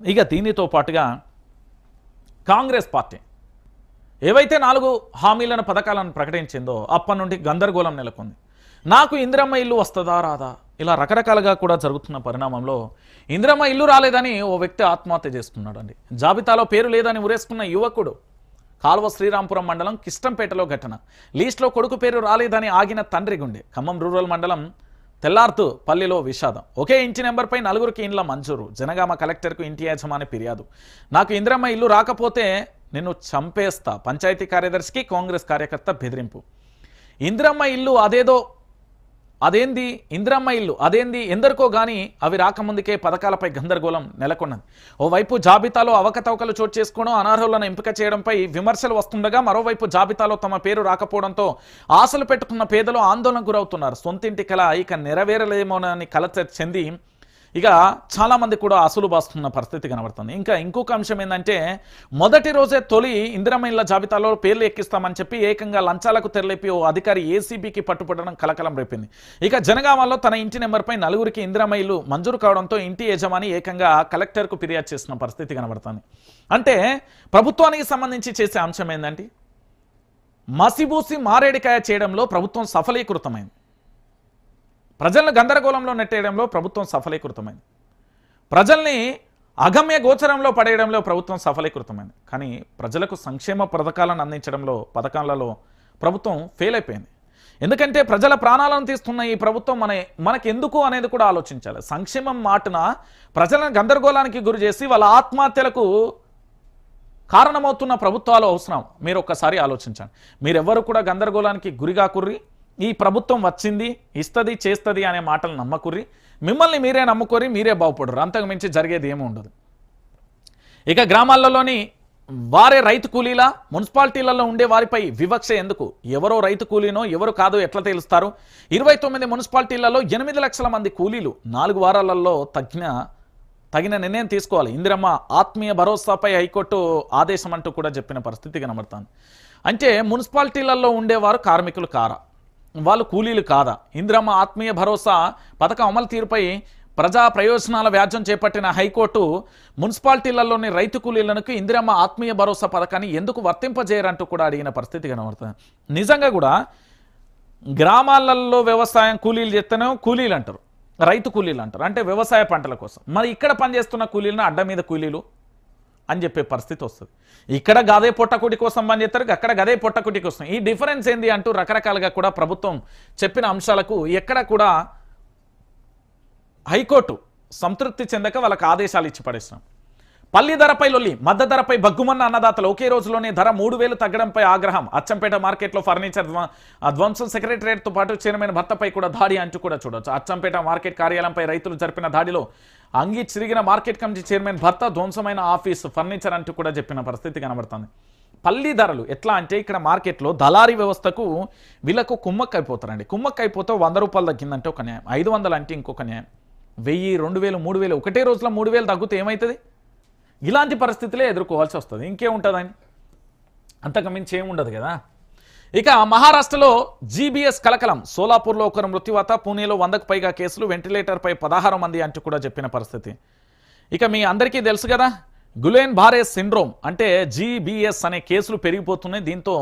ఇక దీనితో పాటుగా కాంగ్రెస్ పార్టీ ఏవైతే 4 హామీలను పథకాలను ప్రకటించిందో అప్పటి నుండి గందరగోళం నెలకొంది. నాకు ఇందిరమ్మ ఇల్లు వస్తుందా రాదా ఇలా రకరకాలుగా కూడా జరుగుతున్న పరిణామంలో ఇందిరమ్మ ఇల్లు రాలేదని ఓ వ్యక్తి ఆత్మహత్య చేసుకున్నాడండి. జాబితాలో పేరు లేదని ఉరేసుకున్న యువకుడు కాల్వ శ్రీరాంపురం మండలం కిష్టంపేటలో ఘటన. లీస్ట్లో కొడుకు పేరు రాలేదని ఆగిన తండ్రి గుండె. ఖమ్మం రూరల్ మండలం తెల్లార్తు పల్లిలో విషాదం. ఒకే ఇంటి నెంబర్పై 4కి ఇండ్ల మంజూరు. జనగామ కలెక్టర్కు ఇంటి యాజమాని ఫిర్యాదు. నాకు ఇందిరమ్మ ఇల్లు రాకపోతే నిన్ను చంపేస్తా. పంచాయతీ కార్యదర్శికి కాంగ్రెస్ కార్యకర్త బెదిరింపు. ఇందిరమ్మ ఇల్లు అదేంది ఇందిరమ్మ ఇల్లు అదేంది ఎందరికో గాని అవి రాకముందుకే పథకాలపై గందరగోళం నెలకొన్నది. ఓవైపు జాబితాలో అవకతవకలు చోటు చేసుకోవడం, అనర్హులను ఎంపిక చేయడంపై విమర్శలు వస్తుండగా మరోవైపు జాబితాలో తమ పేరు రాకపోవడంతో ఆశలు పెట్టుకున్న పేదలు ఆందోళనకు గురవుతున్నారు. సొంతింటి కళ ఇక నెరవేరలేమోనని కలత చెంది ఇక చాలామంది కూడా అసలు బాస్తున్న పరిస్థితి కనబడుతుంది. ఇంకొక అంశం ఏంటంటే మొదటి రోజే తొలి ఇందిరమ్మ ఇళ్ల జాబితాలో పేర్లు ఎక్కిస్తామని చెప్పి ఏకంగా లంచాలకు తెరలేపి ఓ అధికారి ఏసీబీకి పట్టుపడడం కలకలం రేపింది. ఇక జనగామలో తన ఇంటి నెంబర్పై 4కి ఇందిరమ్మ ఇల్లు మంజూరు కావడంతో ఇంటి యజమాని ఏకంగా కలెక్టర్కు ఫిర్యాదు చేసిన పరిస్థితి కనబడుతుంది. అంటే ప్రభుత్వానికి సంబంధించి చేసే అంశం ఏంటంటే మసిబూసి మారేడికాయ చేయడంలో ప్రభుత్వం సఫలీకృతమైంది. ప్రజలను గందరగోళంలో నెట్టేయడంలో ప్రభుత్వం సఫలీకృతమైంది. ప్రజల్ని అగమ్య గోచరంలో పడేయడంలో ప్రభుత్వం సఫలీకృతమైంది. కానీ ప్రజలకు సంక్షేమ పథకాలను అందించడంలో పథకాలలో ప్రభుత్వం ఫెయిల్ అయిపోయింది. ఎందుకంటే ప్రజల ప్రాణాలను తీస్తున్న ఈ ప్రభుత్వం మనకెందుకు అనేది కూడా ఆలోచించాలి. సంక్షేమం మాటున ప్రజలను గందరగోళానికి గురి చేసి వాళ్ళ ఆత్మహత్యలకు కారణమవుతున్న ప్రభుత్వాలు అవసరం. మీరు ఒక్కసారి ఆలోచించండి. మీరెవ్వరు కూడా గందరగోళానికి గురిగాకుర్రి. ఈ ప్రభుత్వం వచ్చింది ఇస్తుంది చేస్తుంది అనే మాటలు నమ్మకుర్రి. మిమ్మల్ని మీరే నమ్ముకోరి, మీరే బాగుపడరు. అంతకు మించి జరిగేది ఏమీ ఉండదు. ఇక గ్రామాలలోని వారే రైతు కూలీలా, మున్సిపాలిటీలలో ఉండే వారిపై వివక్ష ఎందుకు? ఎవరో రైతు కూలీనో ఎవరు కాదో ఎట్లా తెలుస్తారు? 29 మున్సిపాలిటీలలో 8 లక్షల మంది కూలీలు 4 వారాలలో తగిన నిర్ణయం తీసుకోవాలి. ఇందిరమ్మ ఆత్మీయ భరోసాపై హైకోర్టు ఆదేశం అంటూ కూడా చెప్పిన పరిస్థితి కనబడుతుంది. అంటే మున్సిపాలిటీలలో ఉండేవారు కార్మికులు కారా, వాళ్ళు కూలీలు కాదా? ఇందిరమ్మ ఆత్మీయ భరోసా పథకం అమలు తీరుపై ప్రజా ప్రయోజనాల వ్యాజ్యం చేపట్టిన హైకోర్టు మున్సిపాలిటీలలోని రైతు కూలీలకు ఇందిరమ్మ ఆత్మీయ భరోసా పథకాన్ని ఎందుకు వర్తింపజేయరంటూ కూడా అడిగిన పరిస్థితి కనబడుతుంది. నిజంగా కూడా గ్రామాలలో వ్యవసాయం కూలీలు చేస్తేనే కూలీలు అంటారు, రైతు కూలీలు అంటారు. అంటే వ్యవసాయ పంటల కోసం. మరి ఇక్కడ పనిచేస్తున్న కూలీలను అడ్డ మీద కూలీలు అని చెప్పే పరిస్థితి వస్తుంది. ఇక్కడ గదే పొట్టకుటి కోసం పని చేస్తారు, అక్కడ గదే పొట్టకుటి కోసం. ఈ డిఫరెన్స్ ఏంది అంటూ రకరకాలుగా కూడా ప్రభుత్వం చెప్పిన అంశాలకు ఎక్కడ కూడా హైకోర్టు సంతృప్తి చెందక వాళ్ళకి ఆదేశాలు ఇచ్చి పడేస్తున్నాం. పల్లి ధరపై లొల్లి, మద్ద ధరపై బగ్గుమన్న అన్నదాతలు. ఒకే రోజులోనే ధర 3000 తగ్గడంపై ఆగ్రహం. అచ్చంపేట మార్కెట్లో ఫర్నిచర్ ధ్వంసం. సెక్రటరియట్తో పాటు చైర్మన్ భర్తపై కూడా దాడి అంటూ కూడా చూడవచ్చు. అచ్చంపేట మార్కెట్ కార్యాలయంపై రైతులు జరిపిన దాడిలో అంగి చిరిగిన మార్కెట్ కమిటీ చైర్మన్ భర్త, ధ్వంసమైన ఆఫీస్ ఫర్నిచర్ అంటూ కూడా చెప్పిన పరిస్థితి కనబడుతుంది. పల్లి ధరలు ఎట్లా అంటే ఇక్కడ మార్కెట్లో దళారీ వ్యవస్థకు వీళ్ళకు కుమ్మక్కైపోతారండి. కుమ్మక్కైపోతే 100 రూపాయలు తగ్గిందంటే ఒక న్యాయం, 500 అంటే ఇంకొక న్యాయం, 1000, 2000, 3000 ఒకటే రోజులో 3000 తగ్గితే ఏమవుతుంది? ఇలాంటి పరిస్థితులే ఎదుర్కోవాల్సి వస్తుంది. ఇంకేముంటుందని? అంతకుమించి ఏముండదు కదా. ఇక మహారాష్ట్రలో జీబీఎస్ కలకలం. సోలాపూర్లో ఒకరు మృత్యువాత, పూణేలో 100కు పైగా కేసులు, వెంటిలేటర్పై 16 మంది అంటూ కూడా చెప్పిన పరిస్థితి. ఇక మీ అందరికీ తెలుసు కదా గులెన్ బారే సిండ్రోమ్ అంటే జీబీఎస్ అనే కేసులు పెరిగిపోతున్నాయి. దీంతో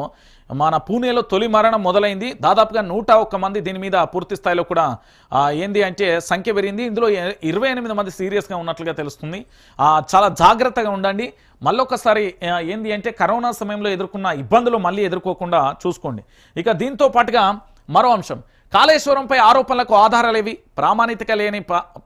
మన పూణేలో తొలి మరణం మొదలైంది. దాదాపుగా 101 మంది దీని మీద పూర్తి స్థాయిలో కూడా ఏంది అంటే సంఖ్య పెరిగింది. ఇందులో 28 మంది సీరియస్గా ఉన్నట్లుగా తెలుస్తుంది. చాలా జాగ్రత్తగా ఉండండి. మళ్ళొకసారి ఏంది అంటే కరోనా సమయంలో ఎదుర్కొన్న ఇబ్బందులు మళ్ళీ ఎదుర్కోకుండా చూసుకోండి. ఇక దీంతో పాటుగా మరో అంశం, కాళేశ్వరంపై ఆరోపణలకు ఆధారాలేవి?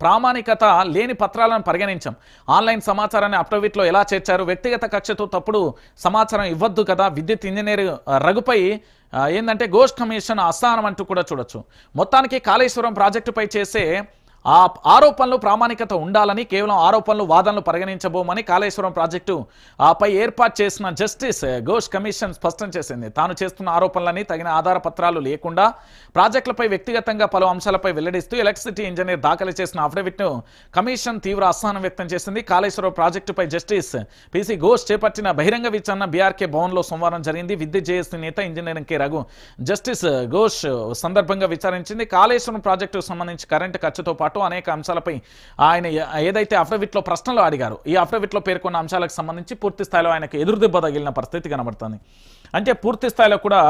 ప్రామాణికత లేని పత్రాలను పరిగణించాం. ఆన్లైన్ సమాచారాన్ని అఫిడవిట్లో ఎలా చేర్చారు? వ్యక్తిగత కక్షతో తప్పుడు సమాచారం ఇవ్వద్దు కదా. విద్యుత్ ఇంజనీర్ రఘుపై ఏంటంటే గోస్ట్ కమిషన్ అసహనం అంటూ కూడా చూడొచ్చు. మొత్తానికి కాళేశ్వరం ప్రాజెక్టుపై చేసే ఆ ఆరోపణలు ప్రామాణికత ఉండాలని, కేవలం ఆరోపణలు వాదనలు పరిగణించబోమని కాళేశ్వరం ప్రాజెక్టు పై ఏర్పాటు చేసిన జస్టిస్ ఘోష్ కమిషన్ స్పష్టం చేసింది. తాను చేస్తున్న ఆరోపణలని తగిన ఆధార పత్రాలు లేకుండా ప్రాజెక్టులపై వ్యక్తిగతంగా పలు అంశాలపై వెల్లడిస్తూ ఎలక్ట్రిసిటీ ఇంజనీర్ దాఖలు చేసిన అఫిడవిట్ను కమిషన్ తీవ్ర అసహనం వ్యక్తం చేసింది. కాళేశ్వరం ప్రాజెక్టుపై జస్టిస్ పిసి ఘోష్ చేపట్టిన బహిరంగ విచారణ బీఆర్కే భవన్లో సోమవారం జరిగింది. విద్యుత్ జేఏసీ నేత engineering K Raghu justice Ghosh సందర్భంగా విచారించింది. కాళేశ్వరం ప్రాజెక్టుకు సంబంధించి కరెంటు ఖర్చుతో పాటు పాటు అనేక అంశాలపై ఆయన ఏదైతే అఫిడవిట్లో ప్రశ్నలు అడిగారు ఈ అఫిడవిట్లో పేర్కొన్న అంశాలకు సంబంధించి పూర్తి స్థాయిలో ఆయనకు ఎదురుదెబ్బ తగిలిన పరిస్థితి కనబడుతుంది. అంటే పూర్తి స్థాయిలో కూడా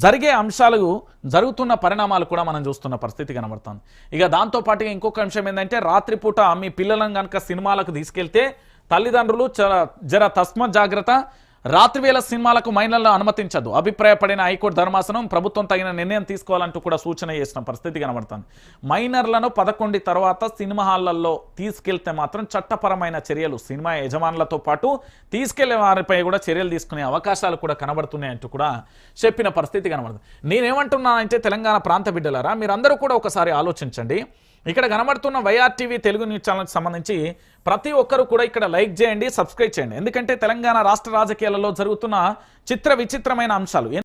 జరిగే అంశాలు జరుగుతున్న పరిణామాలు కూడా మనం చూస్తున్న పరిస్థితి కనబడుతుంది. ఇక దాంతోపాటుగా ఇంకొక అంశం ఏంటంటే రాత్రిపూట మీ పిల్లలను కనుక సినిమాలకు తీసుకెళ్తే తల్లిదండ్రులు జర తస్మత్ జాగ్రత్త, రాత్రివేళ సినిమాలకు మైనర్లను అనుమతించదు అభిప్రాయపడిన హైకోర్టు ధర్మాసనం ప్రభుత్వం తగిన నిర్ణయం తీసుకోవాలంటూ కూడా సూచన చేసిన పరిస్థితి కనబడుతుంది. మైనర్లను 11 తర్వాత సినిమా హాళ్లలో తీసుకెళ్తే మాత్రం చట్టపరమైన చర్యలు సినిమా యజమానులతో పాటు తీసుకెళ్లే వారిపై కూడా చర్యలు తీసుకునే అవకాశాలు కూడా కనబడుతున్నాయంటూ కూడా చెప్పిన పరిస్థితి కనబడుతుంది. నేనేమంటున్నానంటే తెలంగాణ ప్రాంత బిడ్డలారా, మీరందరూ కూడా ఒకసారి ఆలోచించండి. ఇక్కడ కనబడుతున్న వైఆర్టీవీ తెలుగు న్యూస్ ఛానల్కి సంబంధించి ప్రతి ఒక్కరు కూడా ఇక్కడ లైక్ చేయండి, సబ్స్క్రైబ్ చేయండి. ఎందుకంటే తెలంగాణ రాష్ట్ర రాజకీయాలలో జరుగుతున్న చిత్ర విచిత్రమైన అంశాలు